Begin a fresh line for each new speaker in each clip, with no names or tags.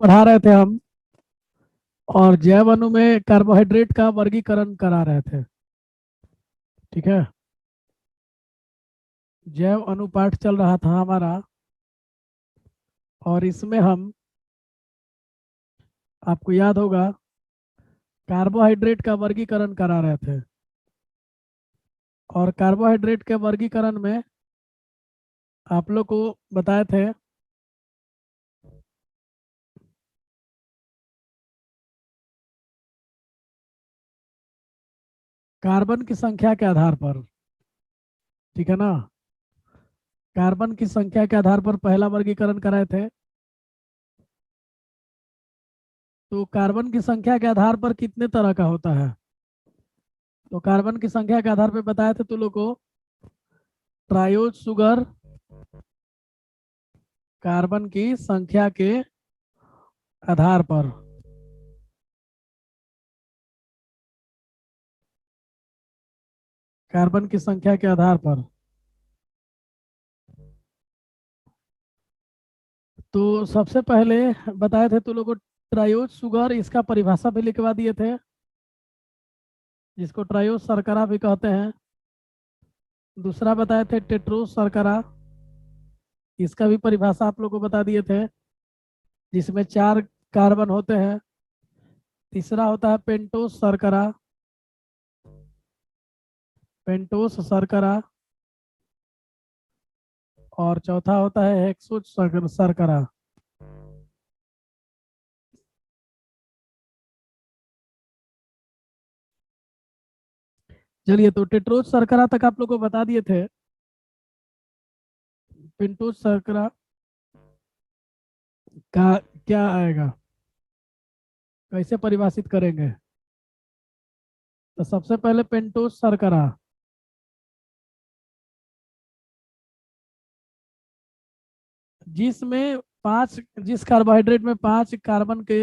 पढ़ा रहे थे हम। और जैव अणु में कार्बोहाइड्रेट का वर्गीकरण करा रहे थे। ठीक है। जैव अनुपाठ चल रहा था हमारा। और इसमें हम, आपको याद होगा, कार्बोहाइड्रेट का वर्गीकरण करा रहे थे। और कार्बोहाइड्रेट के वर्गीकरण में आप लोग को बताए थे कार्बन की संख्या के आधार पर। ठीक है ना। कार्बन की संख्या के आधार पर पहला वर्गीकरण कराए थे। तो कार्बन की संख्या के आधार पर कितने तरह का होता है? तो कार्बन की संख्या के आधार पर बताए थे तुम लोग को ट्रायोज सुगर कार्बन की संख्या के आधार पर। कार्बन की संख्या के आधार पर। तो सबसे पहले बताए थे तुम लोग को ट्रायोज सुगर, इसका परिभाषा भी लिखवा दिए थे, जिसको ट्रायोज शर्करा भी कहते हैं। दूसरा बताए थे टेट्रोज शर्करा, इसका भी परिभाषा आप लोग को बता दिए थे, जिसमें 4 कार्बन होते हैं। तीसरा होता है पेंटोस शर्करा, पेंटोस शर्करा। और चौथा होता है हेक्सोज शर्करा। चलिए, तो टेट्रोज शर्करा तक आप लोग को बता दिए थे। पेंटोज शर्करा का क्या आएगा, कैसे परिभाषित करेंगे? तो सबसे पहले पेंटोज शर्करा, जिसमें 5, जिस कार्बोहाइड्रेट में 5 कार्बन के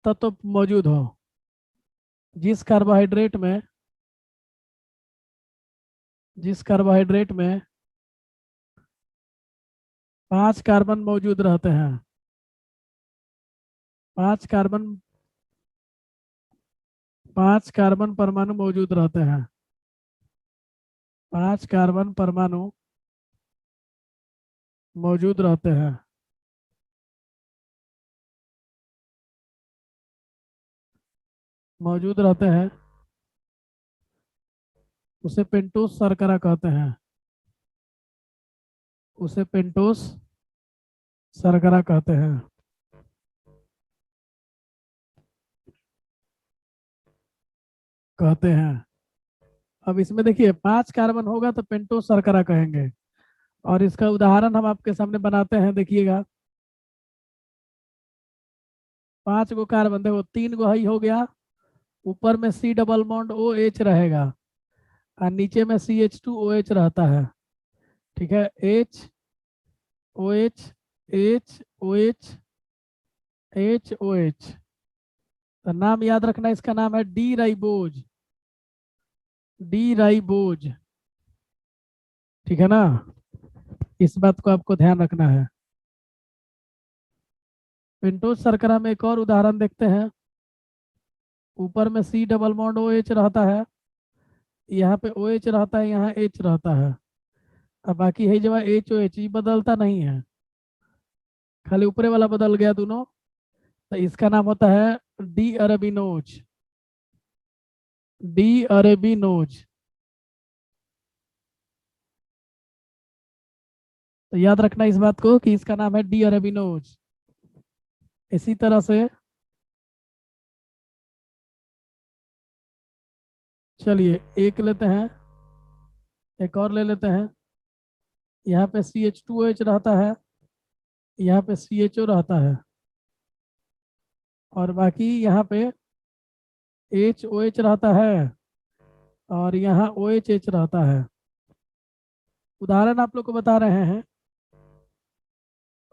तत्व मौजूद हो। जिस कार्बोहाइड्रेट में जिस कार्बोहाइड्रेट में 5 कार्बन मौजूद रहते हैं। 5 कार्बन 5 कार्बन परमाणु मौजूद रहते हैं। 5 कार्बन परमाणु मौजूद रहते हैं। मौजूद रहते हैं, उसे पेंटोस शर्करा कहते हैं। उसे पेंटोस शर्करा कहते हैं। कहते हैं। अब इसमें देखिए 5 कार्बन होगा तो पेंटोस शर्करा कहेंगे। और इसका उदाहरण हम आपके सामने बनाते हैं, देखिएगा। 5 गो कार्बन, देखो 3 गो ही हो गया। ऊपर में C double bond O H रहेगा, और नीचे में C H two O H रहता है। ठीक है। H O H, H O H, H O H. तो नाम याद रखना, इसका नाम है डी राइबोज। D ribose. ठीक है ना। इस बात को आपको ध्यान रखना है। पेंटोज शर्करा में एक और उदाहरण देखते हैं। ऊपर में C double bond O H रहता है, यहाँ पे ओ एच रहता है, यहाँ एच रहता है। अब बाकी है जगह एच ओ एच, ये बदलता नहीं है, खाली ऊपरे वाला बदल गया दोनों। तो इसका नाम होता है डी अरेबिनोज। D arabinose. तो याद रखना इस बात को कि इसका नाम है डी अरेबिनोज। इसी तरह से चलिए एक लेते हैं, एक और ले लेते हैं। यहाँ पे सी एच टू एच रहता है, यहाँ पे सी एच ओ रहता है, और बाकी यहाँ पे एच ओ एच रहता है, और यहाँ ओ एच एच रहता है। उदाहरण आप लोग को बता रहे हैं।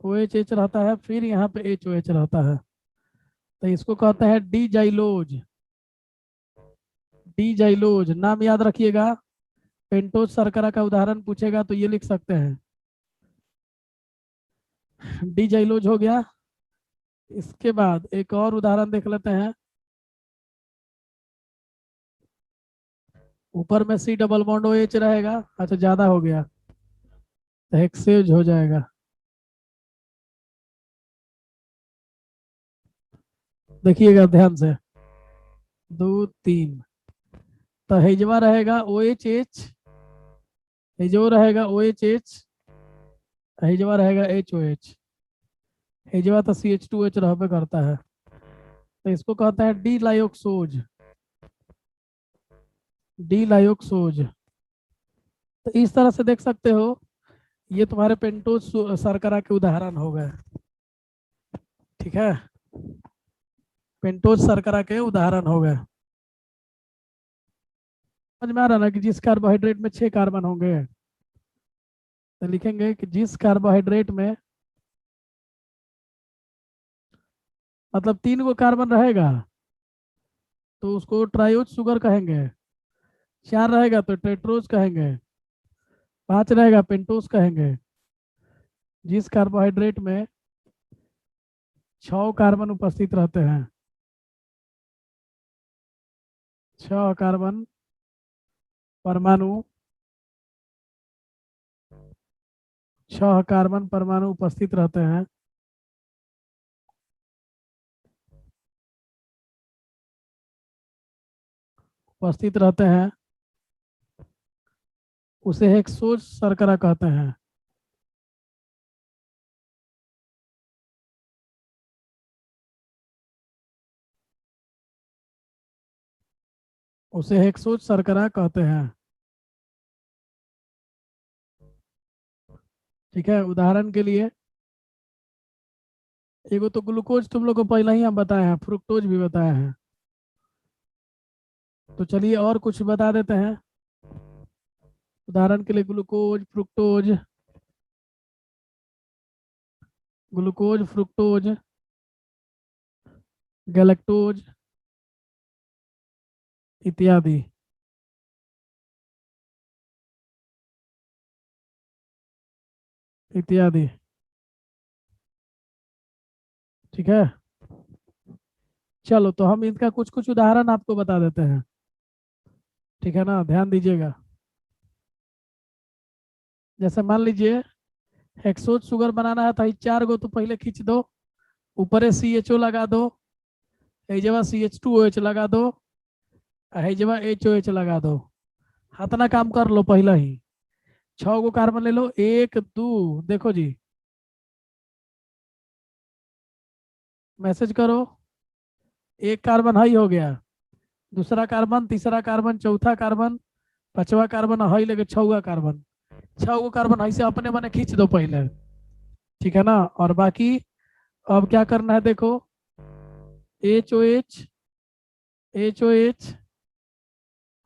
ओ एच एच रहता है, फिर यहाँ पे एच ओ एच रहता है। तो इसको कहते हैं डी जाइलोज। डी जाइलोज नाम याद रखिएगा। पेंटोज शर्करा का उदाहरण पूछेगा तो ये लिख सकते हैं। डी जाइलोज हो गया। इसके बाद एक और उदाहरण देख लेते हैं। ऊपर में C double bond O H रहेगा। अच्छा ज्यादा हो गया तो हेक्सेज हो जाएगा। देखिएगा ध्यान से, 2 3। तो हेजवा रहेगा ओ एच एच, हेजो रहेगा ओ एच एच, हेजवा रहेगा एच ओ एच। हेजवा तो सी एच टू एच रहबे करता है, तो इसको कहते हैं डी लायोक्सोज। डी लायोक्सोज। तो इस तरह से देख सकते हो, ये तुम्हारे पेंटोज शर्करा के उदाहरण हो गए। ठीक है, पेंटोज शर्करा के उदाहरण हो गए। समझ में आ रहा ना कि जिस कार्बोहाइड्रेट में 6 कार्बन होंगे, तो लिखेंगे कि जिस कार्बोहाइड्रेट में मतलब 3 गो कार्बन रहेगा तो उसको ट्रायोज शुगर कहेंगे, 4 रहेगा तो टेट्रोज कहेंगे, 5 रहेगा पेंटोज कहेंगे। जिस कार्बोहाइड्रेट में 6 कार्बन उपस्थित रहते हैं, 6 कार्बन परमाणु, 6 कार्बन परमाणु उपस्थित रहते हैं, उपस्थित रहते हैं, उसे हेक्सोज शर्करा कहते हैं। उसे हेक्सोज शर्करा कहते हैं। ठीक है, उदाहरण के लिए एगो तो ग्लूकोज तुम लोग को पहले ही हम बताए हैं, फ्रुक्टोज भी बताए हैं। तो चलिए और कुछ बता देते हैं। उदाहरण के लिए glucose, fructose, glucose, fructose, galactose इत्यादि। इत्यादि। ठीक है, चलो तो हम इनका कुछ कुछ उदाहरण आपको बता देते हैं। ठीक है ना, ध्यान दीजिएगा। जैसे मान लीजिए हेक्सोज शुगर बनाना है तो ये 4 गो तो पहले खींच दो, ऊपर सी एच ओ लगा दो, जगह C H two O H लगा दो, जगह एच ओ एच लगा दो। हाथना काम कर लो पहले ही। 6 गो कार्बन ले लो, 1 2, देखो जी, मैसेज करो। 1 कार्बन हाई हो गया, दूसरा कार्बन, तीसरा कार्बन, चौथा कार्बन, 5वां कार्बन हाई लेके 6वां कार्बन। 6 गो कार्बन हाई से अपने मने खींच दो पहले। ठीक है ना, और बाकी अब क्या करना है देखो, H O H, H O H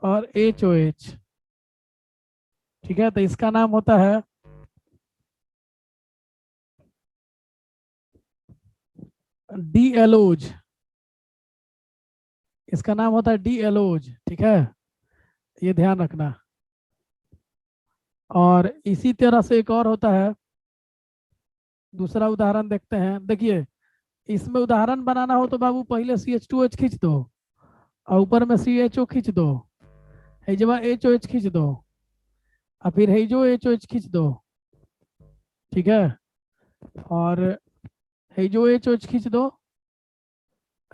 और एच ओ एच। ठीक है, तो इसका नाम होता है डी एलोज। इसका नाम होता है डी एलोज। ठीक है, ये ध्यान रखना। और इसी तरह से एक और होता है, दूसरा उदाहरण देखते हैं। देखिए, इसमें उदाहरण बनाना हो तो बाबू पहले सी एच टू एच खींच दो, और ऊपर में सी एच ओ खींच दो, हेजवा एच ओ एच खींच दो, और फिर हेजो एच ओ एच खींच दो। ठीक है, और हेजो एच ओ एच खींच दो,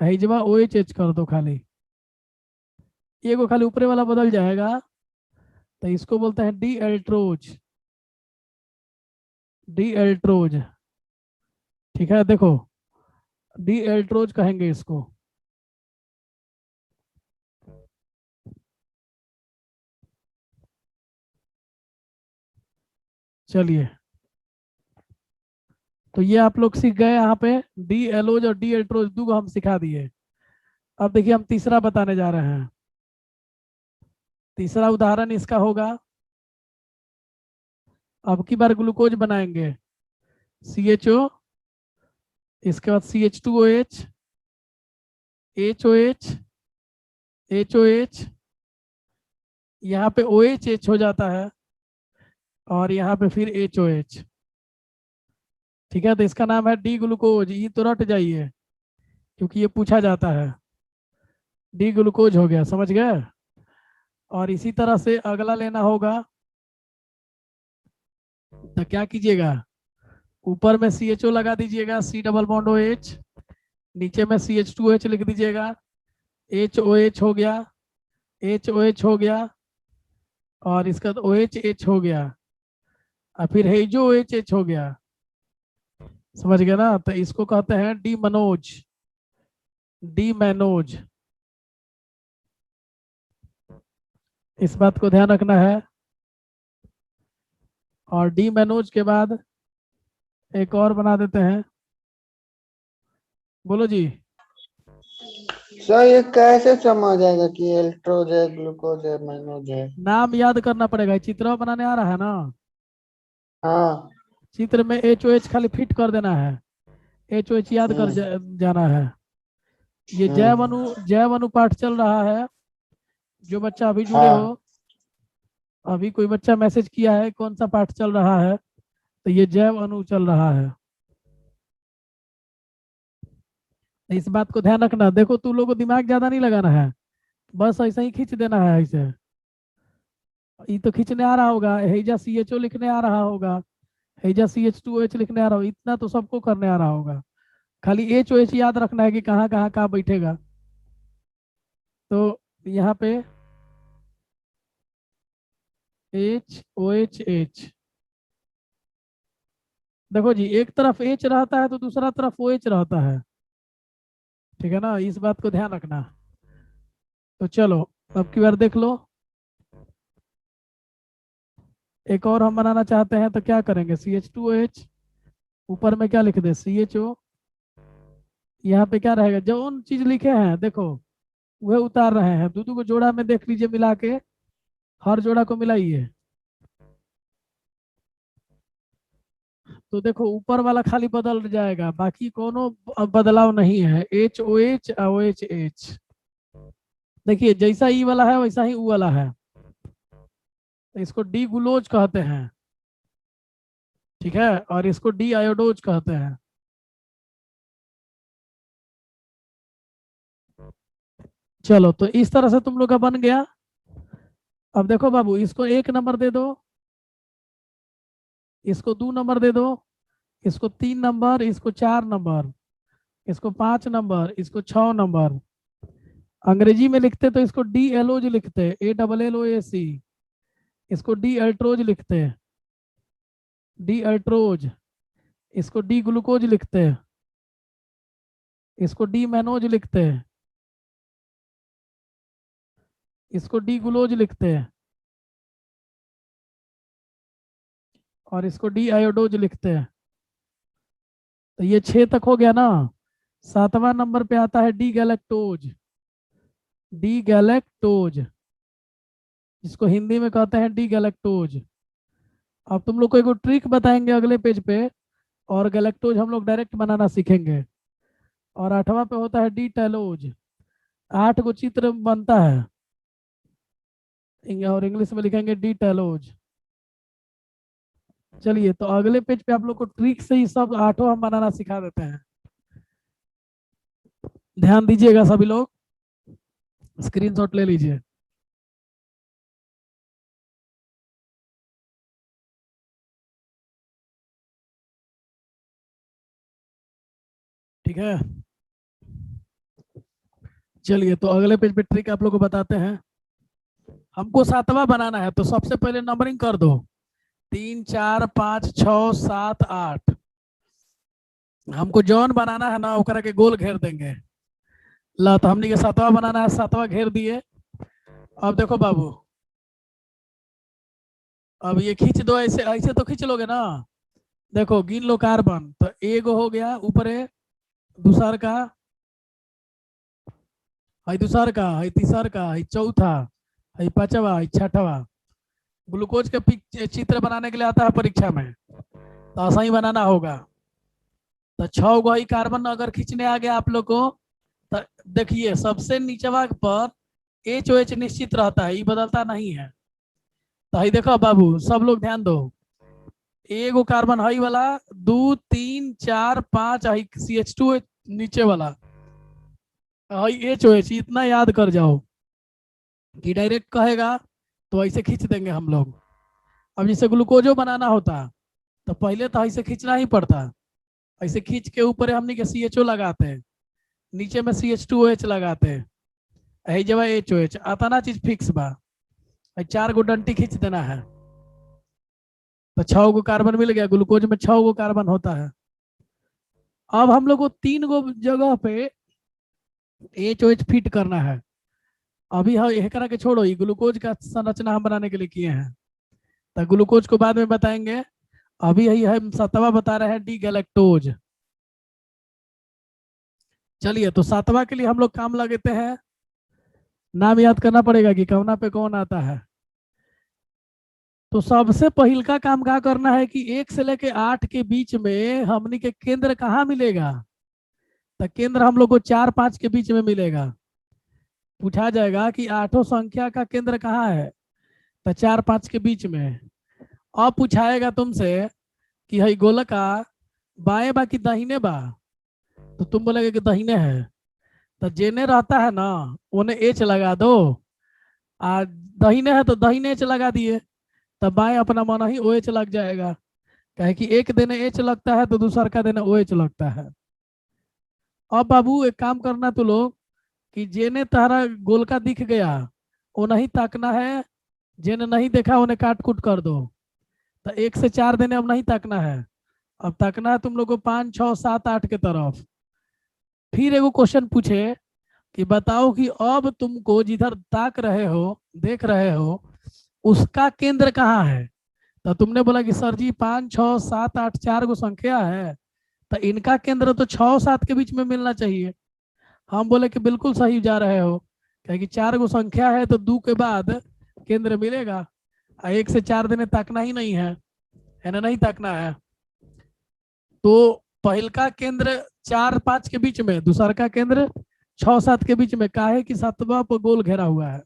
हेजवा ओ एच एच कर दो खाली। ये को खाली ऊपरे वाला बदल जाएगा, तो इसको बोलते हैं डी एल्ट्रोज। डी एल्ट्रोज। ठीक है, देखो, डी एल्ट्रोज कहेंगे इसको। चलिए, तो ये आप लोग सीख गए यहाँ पे, डी एलोज और डी एल्ट्रोज दो हम सिखा दिए। अब देखिए हम तीसरा बताने जा रहे हैं। तीसरा उदाहरण इसका होगा, अब की बार ग्लूकोज बनाएंगे, सी एच ओ, इसके बाद C H two O H, H O H, H O H, यहाँ पे ओ एच एच हो जाता है, और यहाँ पे फिर एच ओ एच। ठीक है, तो इसका नाम है डी ग्लूकोज। ये तो रट जाइए, क्योंकि ये पूछा जाता है। डी ग्लूकोज हो गया, समझ गए। और इसी तरह से अगला लेना होगा, तो क्या कीजिएगा, ऊपर में CHO लगा दीजिएगा, C डबल बॉन्ड OH, नीचे में CH2OH लिख दीजिएगा, HOH हो गया, HOH हो गया, और इसका OHH हो गया, और फिर हेजो OHH हो गया। समझ गए ना, तो इसको कहते हैं डी मनोज, डी मैनोज। इस बात को ध्यान रखना है। और डी मैनोज के बाद एक और बना देते हैं, बोलो जी।
सर ये कैसे समझ आएगा कि एल्ट्रोज है, ग्लूकोज है, मैनोज है?
नाम याद करना पड़ेगा, चित्र बनाने आ रहा है ना,
हाँ।
चित्र में HOH खाली फिट कर देना है, HOH याद कर जाना है। ये जैव अणु पाठ चल रहा है। जो बच्चा अभी जुड़े हो,
हाँ।
अभी कोई बच्चा मैसेज किया है कौन सा पाठ चल रहा है, तो ये जैव अणु चल रहा है। इस बात को ध्यान रखना। देखो तू लोगों को दिमाग ज्यादा नहीं लगाना है, बस ऐसा ही खींच देना है ऐसे। ये तो खींचने आ रहा होगा, हेजा CHO लिखने आ रहा होगा, हेजा CH2OH लिखने आ रहा होगा, इतना तो सबको करने आ रहा होगा। खाली HOH याद रखना है कि कहाँ कहाँ कहाँ बैठेगा। तो यहाँ पे HOH, देखो जी, एक तरफ H रहता है तो दूसरा तरफ OH रहता है, ठीक है ना, इस बात को ध्यान रखना। तो चलो अब की बार देख लो, एक और हम बनाना चाहते हैं तो क्या करेंगे, CH2OH, ऊपर में क्या लिख दे, CHO। यहाँ पे क्या रहेगा, जो उन चीज लिखे हैं देखो वह उतार रहे हैं, दो को जोड़ा में देख लीजिए मिला के, हर जोड़ा को मिलाइए। तो देखो ऊपर वाला खाली बदल जाएगा, बाकी कोनो बदलाव नहीं है, HOH OHH। देखिए जैसा ई वाला है वैसा ही ऊ वाला है, तो इसको डी ग्लूकोज कहते हैं, ठीक है, और इसको डी आयोडोज कहते हैं। चलो तो इस तरह से तुम लोग का बन गया। अब देखो बाबू, इसको 1 नंबर दे दो, इसको 2 नंबर दे दो, इसको 3 नंबर, इसको 4 नंबर, इसको 5 नंबर, इसको 6 नंबर। अंग्रेजी में लिखते तो इसको डी एलोज लिखते, ALLOAC। इसको डी अल्ट्रोज लिखते, डी अल्ट्रोज। इसको डी ग्लूकोज लिखते, इसको डी मैनोज लिखते, इसको डी ग्लूकोज लिखते, और इसको डी आयोडोज लिखते हैं। तो ये 6 तक हो गया ना। 7वां नंबर पे आता है डी गैलेक्टोज, डी गैलेक्टोज, जिसको हिंदी में कहते हैं डी गैलेक्टोज। अब तुम लोग को एक ट्रिक बताएंगे अगले पेज पे, और गैलेक्टोज हम लोग डायरेक्ट बनाना सीखेंगे। और 8वां पे होता है डी टेलोज, 8 को चित्र बनता है, और इंग्लिश में लिखेंगे डी टेलोज। चलिए तो अगले पेज पे आप लोग को ट्रिक से ही सब 8 हम बनाना सिखा देते हैं। ध्यान दीजिएगा सभी लोग, स्क्रीनशॉट ले लीजिए। ठीक है, चलिए तो अगले पेज पे ट्रिक आप लोग को बताते हैं। हमको 7वां बनाना है, तो सबसे पहले नंबरिंग कर दो, 3 4 5 6 7 8। हमको जॉन बनाना है ना, ओकरा के गोल घेर देंगे। ला तो हमने के 7वां बनाना है, 7वां घेर दिए। अब देखो बाबू, अब ये खींच दो, ऐसे ऐसे तो खींच लोगे ना। देखो गिन लो कार्बन, तो एगो हो गया ऊपर है, दूसर का है, दूसर का है, तीसर का है, चौथा है, पांचवा है, छठवा। ग्लूकोज के चित्र बनाने के लिए आता है परीक्षा में, तो ऐसा ही बनाना होगा। तो 6 गो ही कार्बन अगर खींचने आ गया आप लोग को, तो देखिए सबसे नीचवा पर HOH निश्चित रहता है, ये बदलता नहीं है। तो ही देखो बाबू, सब लोग ध्यान दो, एगो कार्बन हई वाला, 2 3 4 5 CH2 नीचे वाला, एच ओ एच इतना याद कर जाओ कि डायरेक्ट कहेगा तो ऐसे खींच देंगे हम लोग। अब जैसे ग्लूकोजो बनाना होता तो पहले तो ऐसे खींचना ही पड़ता, ऐसे खींच के ऊपर हमने के सी एच ओ लगाते हैं, नीचे में C H two O H लगाते हैं, यही जब एच ओ एच आता ना चीज फिक्स बा। 4 गो डंटी खींच देना है तो 6 गो कार्बन मिल गया, ग्लूकोज में 6 गो कार्बन होता है। अब हम लोग को 3 गो जगह पे एच ओ एच फिट करना है। अभी हम यह करा के छोड़ो, ये ग्लूकोज का संरचना हम बनाने के लिए किए हैं, तो ग्लूकोज को बाद में बताएंगे। अभी यही हम 7वां बता रहे हैं डी गैलेक्टोज। चलिए तो 7वां के लिए हम लोग काम लगाते हैं, नाम याद करना पड़ेगा कि कौना पे कौन आता है। तो सबसे पहिल का काम क्या करना है कि 1 से लेके 8 के बीच में हमनी के केंद्र कहाँ मिलेगा। तो केंद्र हम लोग को 4 5 के बीच में मिलेगा। पूछा जाएगा कि 8 संख्या का केंद्र कहाँ है, तो 4 5 के बीच में। अब पूछाएगा तुमसे कि हई गोलका बाएं बा कि दाहिने बा, तो तुम बोलेगे कि दाहिने है। तो जेने रहता है ना उन्हें एच लगा दो, आ दाहिने है तो दाहिने एच लगा दिए, तब बाएं अपना मन ही ओ एच लग जाएगा। कहे कि एक दिन एच लगता है तो दूसर का दिन ओ एच लगता है। अब बाबू एक काम करना तू लोग कि जेने तारा गोल का दिख गया वो नहीं ताकना है, जेने नहीं देखा उन्हें काट कूट कर दो। तो 1 से 4 देने अब नहीं ताकना है, अब ताकना है तुम लोग को 5 6 7 8 के तरफ। फिर एगो क्वेश्चन पूछे कि बताओ कि अब तुमको जिधर ताक रहे हो देख रहे हो उसका केंद्र कहाँ है। तो तुमने बोला कि सर जी 5 6 7 8 4 गो संख्या है, तो इनका केंद्र तो 6 7 के बीच में मिलना चाहिए। हम बोले कि बिल्कुल सही जा रहे हो, क्या कि 4 गो संख्या है तो 2 के बाद केंद्र मिलेगा। 1 से 4 देने ताकना ही नहीं है ना, नहीं ताकना है। तो पहल का केंद्र 4 5 के बीच में, दूसरा का केंद्र 6 7 के बीच में, काहे कि 7वां पर गोल घेरा हुआ है।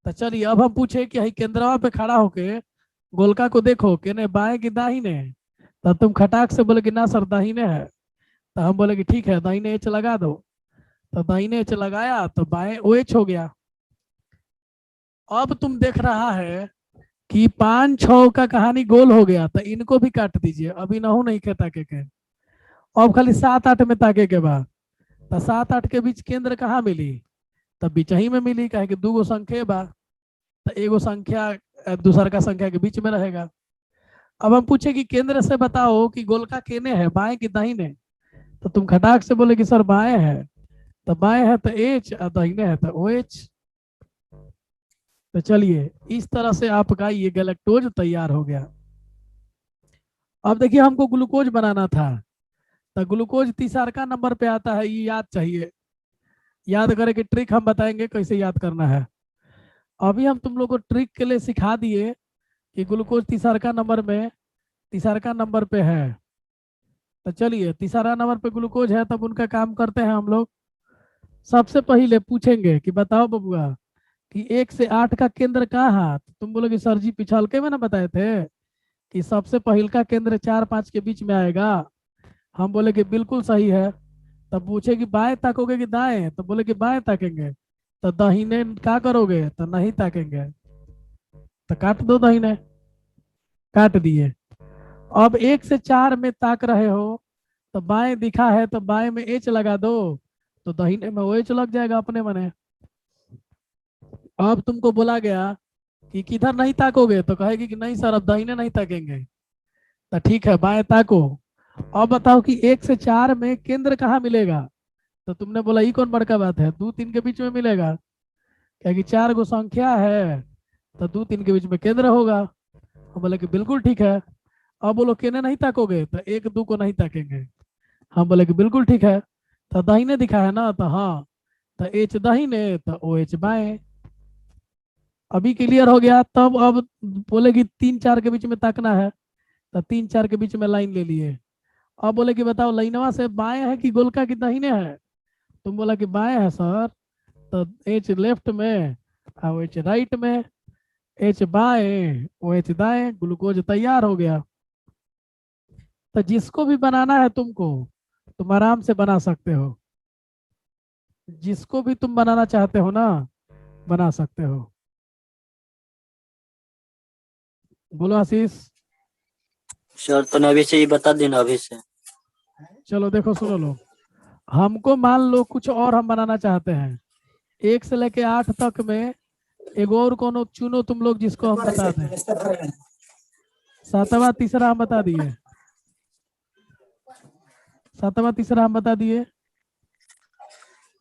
तो चलिए अब हम पूछे कि हई केंद्रवा पे खड़ा होके गोलका को देखो कि ने बाएं कि दाहिने। तो तुम खटाक से बोले कि ना सर दाहिने है। तो हम बोले कि ठीक है दाहिने एच लगा दो। तो दाहिने एच लगाया तो बाएं ओ एच हो गया। अब तुम देख रहा है कि 5 6 का कहानी गोल हो गया, तो इनको भी काट दीजिए, अभी नहू नहीं खे ताके के। अब खाली 7 8 में ताके के बाद, तो 7 8 के बीच केंद्र कहाँ मिली, तब बीच ही में मिली, कहे कि 2 गो संख्या बा, तो एगो संख्या दूसर का संख्या के बीच में रहेगा। अब हम पूछे कि केंद्र से बताओ कि गोलका केने है, बाएं कि दाहिने। तो तुम खटाक से बोले कि सर बाएं है। तो बाएं है तो एच और दाहिने है तो ओ एच। तो चलिए इस तरह से आपका ये गैलेक्टोज तैयार हो गया। अब देखिए हमको ग्लूकोज बनाना था, तो ग्लूकोज तीसरा नंबर पे आता है, ये याद चाहिए। याद करे कि ट्रिक हम बताएंगे कैसे याद करना है। अभी हम तुम लोग को ट्रिक के लिए सिखा दिए कि ग्लूकोज तीसरा नंबर पे है। तो चलिए तीसरा नंबर पे ग्लूकोज है, तब उनका काम करते हैं हम लोग। सबसे पहले पूछेंगे कि बताओ बबुआ कि 1 से 8 का केंद्र कहाँ है। तो तुम बोलोगे सर जी पिछलके में ना बताए थे कि सबसे पहल का केंद्र 4 5 के बीच में आएगा। हम बोले कि बिल्कुल सही है। तब पूछे कि बाएं ताकोगे कि दाएं, तो बोले कि बाएं ताकेंगे। तो दाहिने क्या करोगे, तो नहीं ताकेंगे, तो काट दो दाहिने। काट दिए। अब 1 से 4 में ताक रहे हो, तो बाएं दिखा है तो बाएं में एच लगा दो, तो दाहिने में ओ एच लग जाएगा अपने मने। अब तुमको बोला गया कि किधर नहीं ताकोगे, तो कहेगी कि नहीं सर अब दाहिने नहीं ताकेंगे। तो ठीक है बाएं ताको। अब बताओ कि 1 से 4 में केंद्र कहाँ मिलेगा। तो तुमने बोला ये कौन बड़का बात है, 2 3 के बीच में मिलेगा, क्या कि 4 गो संख्या है तो 2 3 के बीच में केंद्र होगा। हम बोले कि बिल्कुल ठीक है। अब बोलो केने नहीं ताकोगे, तो 1 2 को नहीं ताकेंगे। हम बोले कि बिल्कुल ठीक है। तो दाहिने दिखा है ना, तो हाँ, तो एच दाहिने तो ओ एच बाएं। अभी क्लियर हो गया। तब अब बोले कि 3 4 के बीच में ताकना है, तो 3 4 के बीच में लाइन ले लिए। अब बोले कि बताओ लाइनवा से बाएं है कि गोलका की दाहिने है। तुम बोला कि बाएं है सर। तो एच लेफ्ट में और एच राइट में, एच बाएं ओ एच दाएं, ग्लूकोज तैयार हो गया। तो जिसको भी बनाना है तुमको, तुम आराम से बना सकते हो। जिसको भी तुम बनाना चाहते हो ना बना सकते हो। बोलो आशीष।
सर तो अभी से ही बता देना अभी से।
चलो देखो सुनो लो, हमको मान लो कुछ और हम बनाना चाहते हैं, 1 से लेके 8 तक में एगो और कोनो चुनो तुम लोग जिसको हम बता दें। 7वां तीसरा हम बता दिए, 7वां तीसरा हम बता दिए।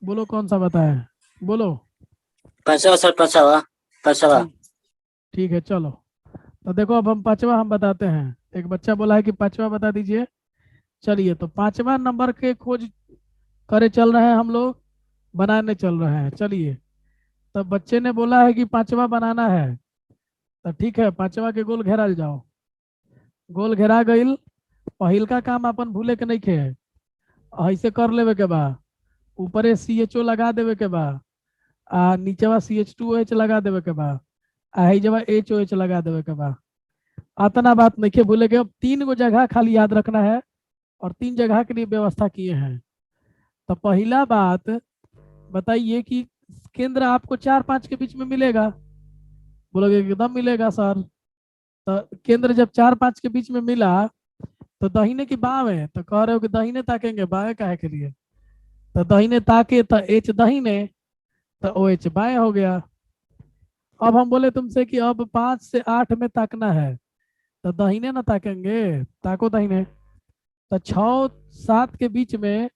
बोलो कौन सा बताए, बोलो।
पांचवा सर, पांचवा पांचवा।
ठीक, ठीक है चलो। तो देखो अब हम 5वां हम बताते हैं, एक बच्चा बोला है कि 5वां बता दीजिए। चलिए तो 5वां नंबर के खोज करे चल रहे हैं हम लोग, बनाने चल रहे हैं। चलिए, तो बच्चे ने बोला है कि 5वां बनाना है, तो ठीक है 5वां के गोल घेरल जाओ। गोल घेरा गईल। पहिल का काम अपन भूले के नहीं खे, ऐसे कर लेवे के बा, ऊपरे CHO लगा देवे के बा, आ नीचेवा CH2OH लगा देवे के बा, आ जवा HOH लगा देवे के बा। अतना बात नहीं खे भूले के। अब 3 गो जगह खाली याद रखना है, और 3 जगह के लिए व्यवस्था किए हैं। तो पहला बात बताइए कि केंद्र आपको 4 5 के बीच में मिलेगा। बोलोगे एकदम मिलेगा सर। तो केंद्र जब 4 5 के बीच में मिला, तो दाहिने की बाएं, तो कह रहे हो कि दाहिने ताकेंगे, बाएं काहे के लिए? तो दाहिने ताके तो H दाहिने, तो OH बाएं हो गया। अब हम बोले तुमसे कि अब 5 से 8 में ताकना है, तो दाहिने ना ताकेंगे, ताको दाहिने। तो 6 7 के बीच में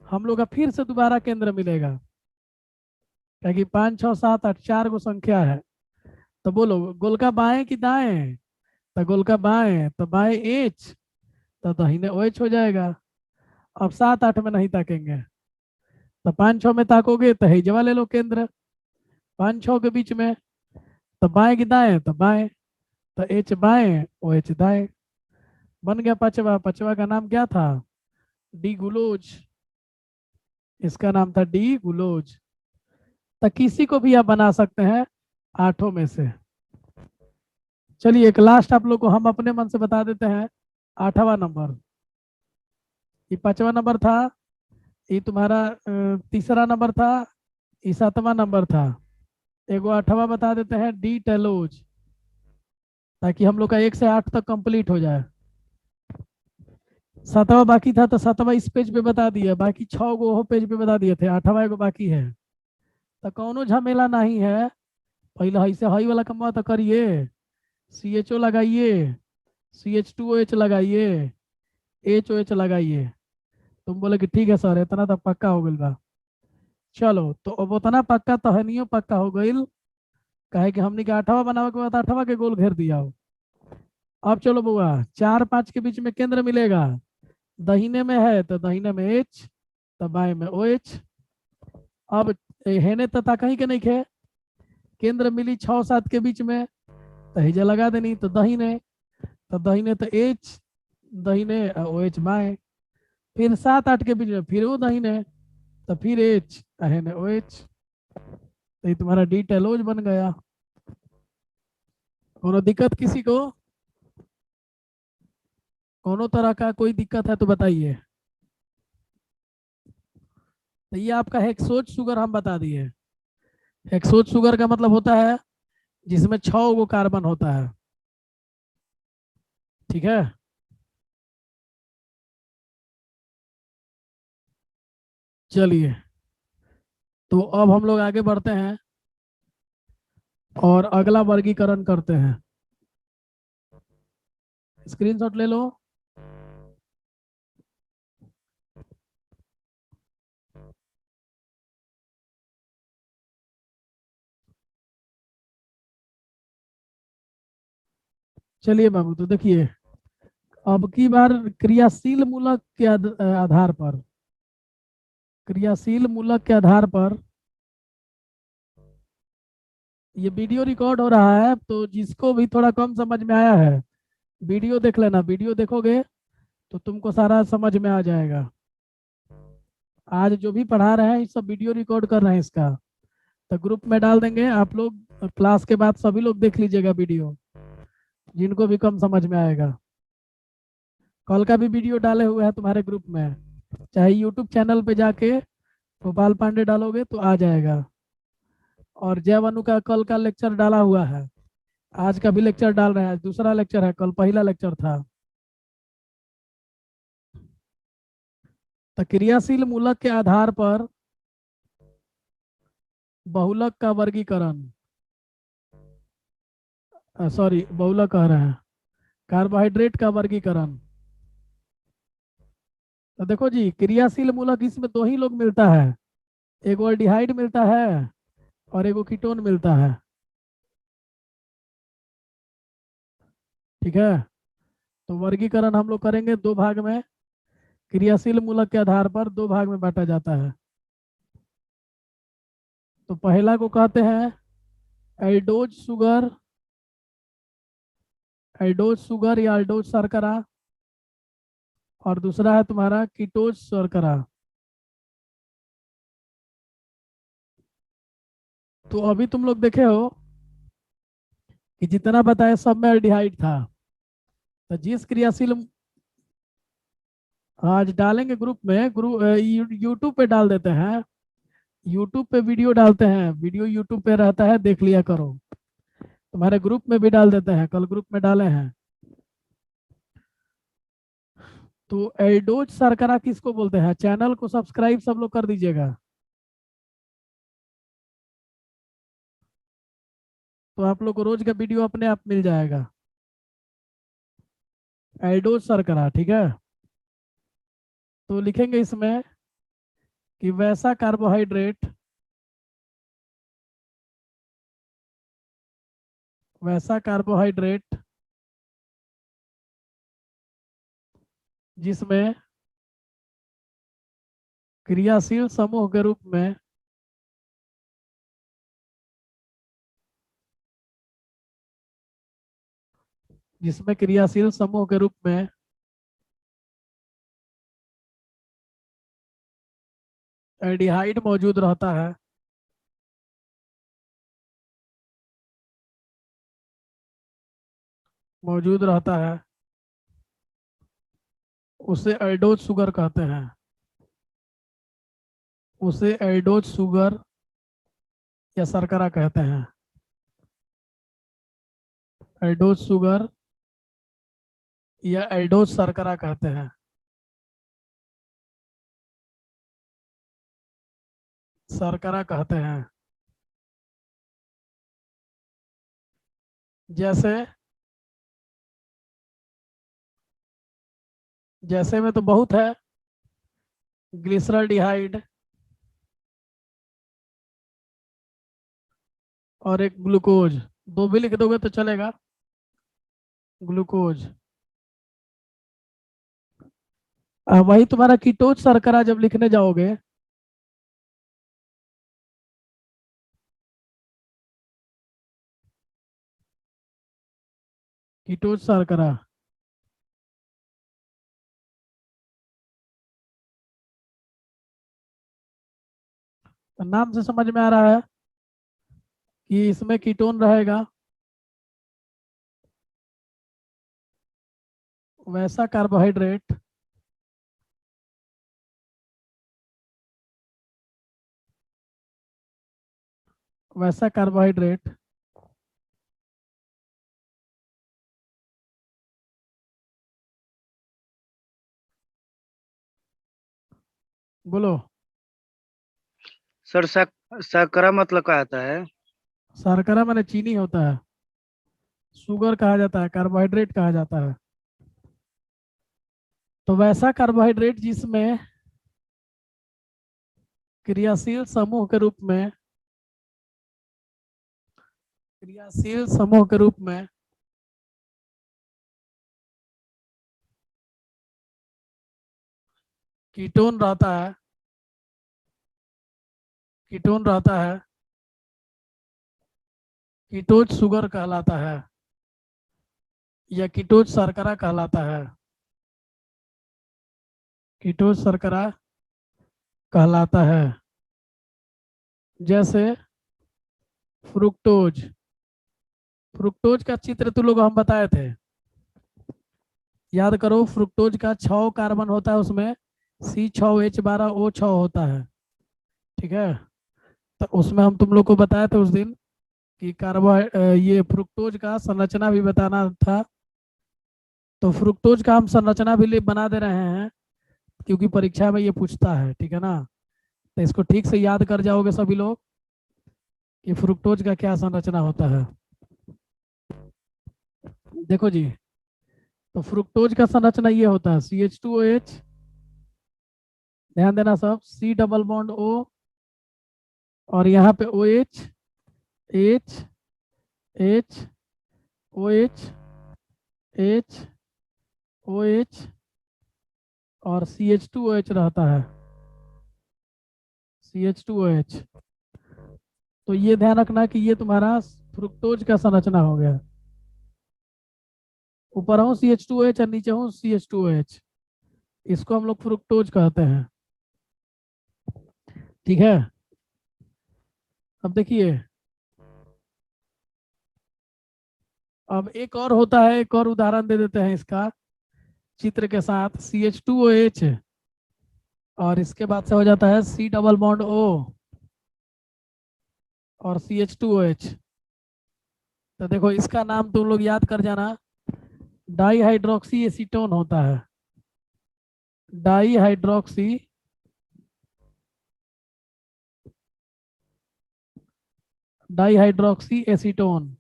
हम लोग का फिर से दोबारा केंद्र मिलेगा, क्या कि 5 6 7 8 4 गो संख्या है। तो बोलो गोल का बाएं कि दाएं? तो गोल का बाएं, तो बाएं H, तो दाहिने OH हो जाएगा। अब 7 8 में नहीं ताकेंगे, तो 5 6 में ताकोगे तो हेजवा ले लो केंद्र, 5 6 के बीच में। तो बाएं की दाएं, तो बाएं, तो H बाएं OH दाएं। बन गया 5वां। 5वां का नाम क्या था? डी गुलोज। इसका नाम था डी गुलोज। तो किसी को भी आप बना सकते हैं 8 में से। चलिए एक लास्ट आप लोग को हम अपने मन से बता देते हैं। 8वां नंबर, ये 5वां नंबर था, ये तुम्हारा तीसरा नंबर था, ये 7वां नंबर था। एगो 8वां बता देते हैं, डी टेलोज, ताकि हम लोग का 1 से 8 तक कंप्लीट हो जाए। 7वां बाकी था, तो 7वां इस पेज पे बता दिया, बाकी 6 गो वो पेज पे बता दिए थे, 8वां एगो बाकी है। तो कौनो झमेला नहीं है, पहले ऐसे हई वाला कमवा तो करिए, CHO लगाइए, CH2OH लगाइए, HOH लगाइए। तुम बोले कि ठीक है सर इतना तो पक्का हो गइल बा। चलो तो अब उतना पक्का तो है नहीं, पक्का हो गइल, कहे कि हमने के 8वां बनावे के बाद 8वां के गोल घेर दिया हो। अब चलो बुआ, 4 5 के बीच में केंद्र मिलेगा, दाहिने में है तो दाहिने में H, तो बाएं में OH। अब हेने तथा कहीं के नहीं खे, केंद्र मिली 6 7 के बीच में, तो हिजा लगा देनी, तो दाहिने, तो दाहिने तो H दाहिने, OH बाएं। फिर 7 8 के बीच में फिर वो दाहिने, तो फिर H हेने OH। तो ये तुम्हारा डी टेलोज बन गया। कोनो दिक्कत किसी को? कोनो तरह का कोई दिक्कत है तो बताइए। तो ये आपका हेक्सोज शुगर हम बता दिए। हेक्सोज शुगर का मतलब होता है जिसमें 6 गो कार्बन होता है, ठीक है। चलिए तो अब हम लोग आगे बढ़ते हैं और अगला वर्गीकरण करते हैं। स्क्रीनशॉट ले लो। चलिए बाबू, तो देखिए अब की बार क्रियाशील मूलक के आधार पर, क्रियाशील मूलक के आधार पर ये वीडियो रिकॉर्ड हो रहा है, तो जिसको भी थोड़ा कम समझ में आया है वीडियो देख लेना, वीडियो देखोगे तो तुमको सारा समझ में आ जाएगा। आज जो भी पढ़ा रहे हैं सब वीडियो रिकॉर्ड कर रहे हैं इसका, तो ग्रुप में डाल देंगे, आप लोग क्लास के बाद सभी लोग देख लीजिएगा वीडियो, जिनको भी कम समझ में आएगा। कल का भी वीडियो डाले हुए हैं तुम्हारे ग्रुप में, चाहे यूट्यूब चैनल पे जाके गोपाल पांडे डालोगे तो आ जाएगा। और जयवनु का कल का लेक्चर डाला हुआ है, आज का भी लेक्चर डाल रहे हैं, दूसरा लेक्चर है, कल पहला लेक्चर था। तो क्रियाशील मूलक के आधार पर बहुलक का वर्गीकरण, सॉरी बहुलक कह रहे हैं, कार्बोहाइड्रेट का वर्गीकरण। तो देखो जी, क्रियाशील मूलक इसमें दो ही लोग मिलता है, एक एल्डिहाइड मिलता है और एक कीटोन मिलता है। ठीक है, तो वर्गीकरण हम लोग करेंगे दो भाग में, क्रियाशील मूलक के आधार पर दो भाग में बांटा जाता है। तो पहला को कहते हैं एल्डोज शुगर, एल्डोज शुगर या एल्डोज शर्करा, और दूसरा है तुम्हारा कीटोज शर्करा। तो अभी तुम लोग देखे हो कि जितना बताया सब में एल्डिहाइड था। तो जिस क्रियाशील, आज डालेंगे ग्रुप में, ग्रुप यूट्यूब पे डाल देते हैं, यूट्यूब पे वीडियो डालते हैं, वीडियो यूट्यूब पे रहता है, देख लिया करो। तुम्हारे ग्रुप में भी डाल देते हैं, कल ग्रुप में डाले हैं। तो एल्डोज शर्करा किसको बोलते हैं? चैनल को सब्सक्राइब सब लोग कर दीजिएगा, तो आप लोग को रोज का वीडियो अपने आप मिल जाएगा। एल्डोज शर्करा, ठीक है। तो लिखेंगे इसमें कि वैसा कार्बोहाइड्रेट, वैसा कार्बोहाइड्रेट जिसमें क्रियाशील समूह के रूप में जिसमें क्रियाशील समूह के रूप में एल्डिहाइड मौजूद रहता है, मौजूद रहता है, उसे एल्डोज शुगर कहते हैं, उसे एल्डोज शुगर या शर्करा कहते हैं। एल्डोज शुगर या एल्डोज शर्करा कहते हैं, शर्करा कहते हैं। जैसे जैसे में तो बहुत है, ग्लिसरॉल्डिहाइड और एक ग्लूकोज, दो भी लिख दोगे तो चलेगा, ग्लूकोज। वही तुम्हारा कीटोज शर्करा जब लिखने जाओगे, कीटोज शर्करा, तो नाम से समझ में आ रहा है कि इसमें कीटोन रहेगा, वैसा कार्बोहाइड्रेट वैसा कार्बोहाइड्रेट बोलो।
सर शर्करा मतलब क्या आता है?
शर्करा माने चीनी होता है, शुगर कहा जाता है, कार्बोहाइड्रेट कहा जाता है। तो वैसा कार्बोहाइड्रेट जिसमें क्रियाशील समूह के रूप में, क्रियाशील समूह के रूप में कीटोन रहता है, कीटोन रहता है, कीटोज शुगर कहलाता है या कीटोज शर्करा कहलाता है, कीटोज शर्करा कहलाता है। जैसे फ्रुक्टोज, फ्रुक्टोज का चित्र तो लोग हम बताए थे, याद करो। फ्रुक्टोज का 6 कार्बन होता है, उसमें C6H12O6 होता है। ठीक है। तो उसमें हम तुम लोग को बताया था उस दिन कि ये फ्रुक्टोज का संरचना भी बताना था। तो फ्रुक्टोज का हम संरचना भी बना दे रहे हैं, क्योंकि परीक्षा में ये पूछता है, ठीक है ना। तो इसको ठीक से याद कर जाओगे सभी लोग कि फ्रुक्टोज का क्या संरचना होता है। देखो जी, तो फ्रुक्टोज का संरचना ये होता है CH2OH, ध्यान देना सब, C डबल बॉन्ड O, और यहाँ पे OH, H, H, OH, H, OH, और CH2OH रहता है, CH2OH। तो ये ध्यान रखना कि ये तुम्हारा फ्रुक्टोज का संरचना हो गया। ऊपर हो CH2OH और नीचे हो CH2OH, इसको हम लोग फ्रुक्टोज कहते हैं, ठीक है। अब देखिए, अब एक और होता है, एक और उदाहरण दे देते हैं इसका चित्र के साथ। CH2OH, और इसके बाद से हो जाता है C डबल बॉन्ड O और CH2OH। तो देखो इसका नाम तुम लोग याद कर जाना, डाई हाइड्रोक्सी एसीटोन होता है। Di hydroxy dihydroxy acetone,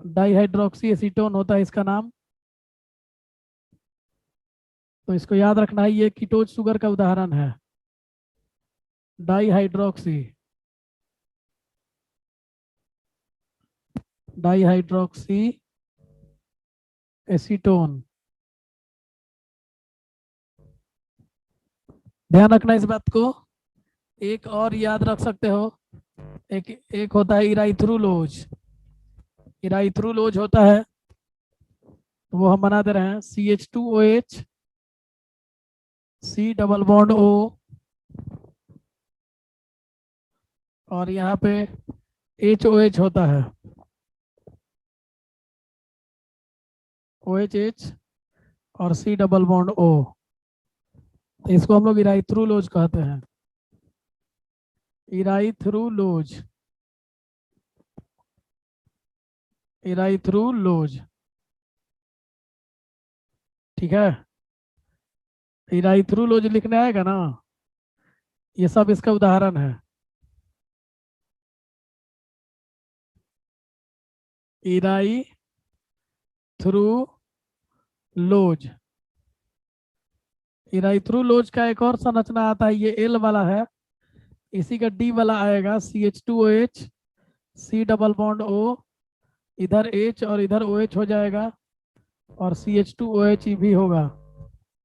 dihydroxy acetone होता है इसका नाम। तो इसको याद रखना है, ये कीटोज शुगर का उदाहरण है, डाईहाइड्रोक्सी डाईहाइड्रोक्सी एसीटोन। ध्यान रखना इस बात को। एक और याद रख सकते हो, एक एक होता है इराइथ्रुलोज। इराइथ्रुलोज होता है, तो वो हम बना दे रहे हैं CH2OH, C double bond O, और यहाँ पे HOH होता है, OHH और C डबल बॉन्ड O। तो इसको हम लोग इराइथ्रुलोज कहते हैं, इराइथ्रुलोज, इराइथ्रुलोज, ठीक है। इराइथ्रुलोज लिखने आएगा ना, ये सब इसका उदाहरण है। इराइथ्रुलोज, इराइथ्रुलोज का एक और संरचना आता है, ये L वाला है, इसी का D वाला आएगा CH2OH, C double bond O, इधर H और इधर OH हो जाएगा, और CH2OH भी होगा।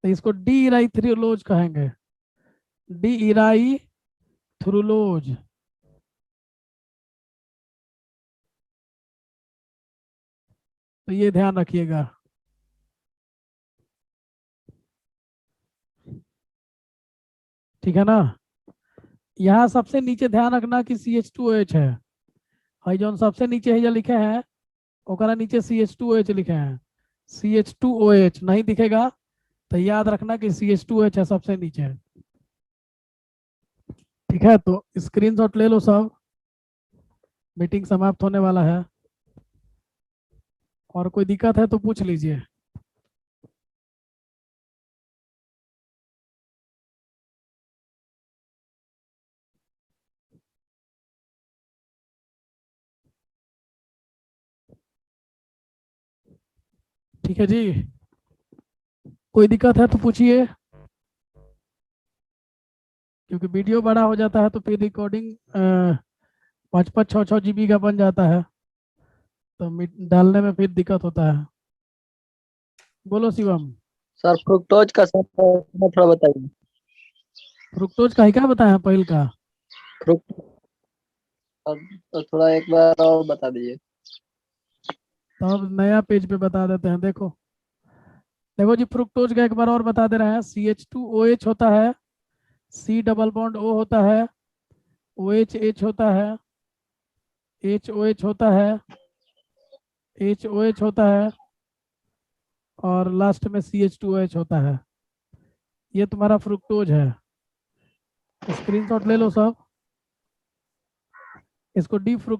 तो इसको डी इराइथ्रुलोज कहेंगे, डी इराइथ्रुलोज। तो ये ध्यान रखिएगा, ठीक है ना। यहाँ सबसे नीचे ध्यान रखना कि CH2OH है, और जो सबसे नीचे है लिखे हैं, ओकरा नीचे CH2OH लिखे हैं, CH2OH नहीं दिखेगा, तो याद रखना कि CH2OH है सबसे नीचे, ठीक है। तो स्क्रीनशॉट ले लो सब, मीटिंग समाप्त होने वाला है, और कोई दिक्कत है तो पूछ लीजिए। ठीक है जी, कोई दिक्कत है तो पूछिए, क्योंकि वीडियो बड़ा हो जाता है तो फिर रिकॉर्डिंग 5-5 6-6 GB का बन जाता है, तो डालने में फिर दिक्कत होता है। बोलो शिवम।
सर फ्रुक्टोज का सर थोड़ा बताइए।
फ्रुक्टोज का ही क्या बताया पहिल का।
फ्रुक्ट तो थोड़ा एक बार और बता दीजिए।
तो अब नया पेज पे बता देते हैं, देखो देखो जी, फ्रुक्टोज का एक बार और बता दे रहे हैं। CH2OH होता है, C डबल बॉन्ड O होता है, OH होता है, HOH होता है, HOH होता है, और लास्ट में CH2OH होता है। ये तुम्हारा फ्रुक्टोज है। स्क्रीनशॉट ले लो सब, इसको डी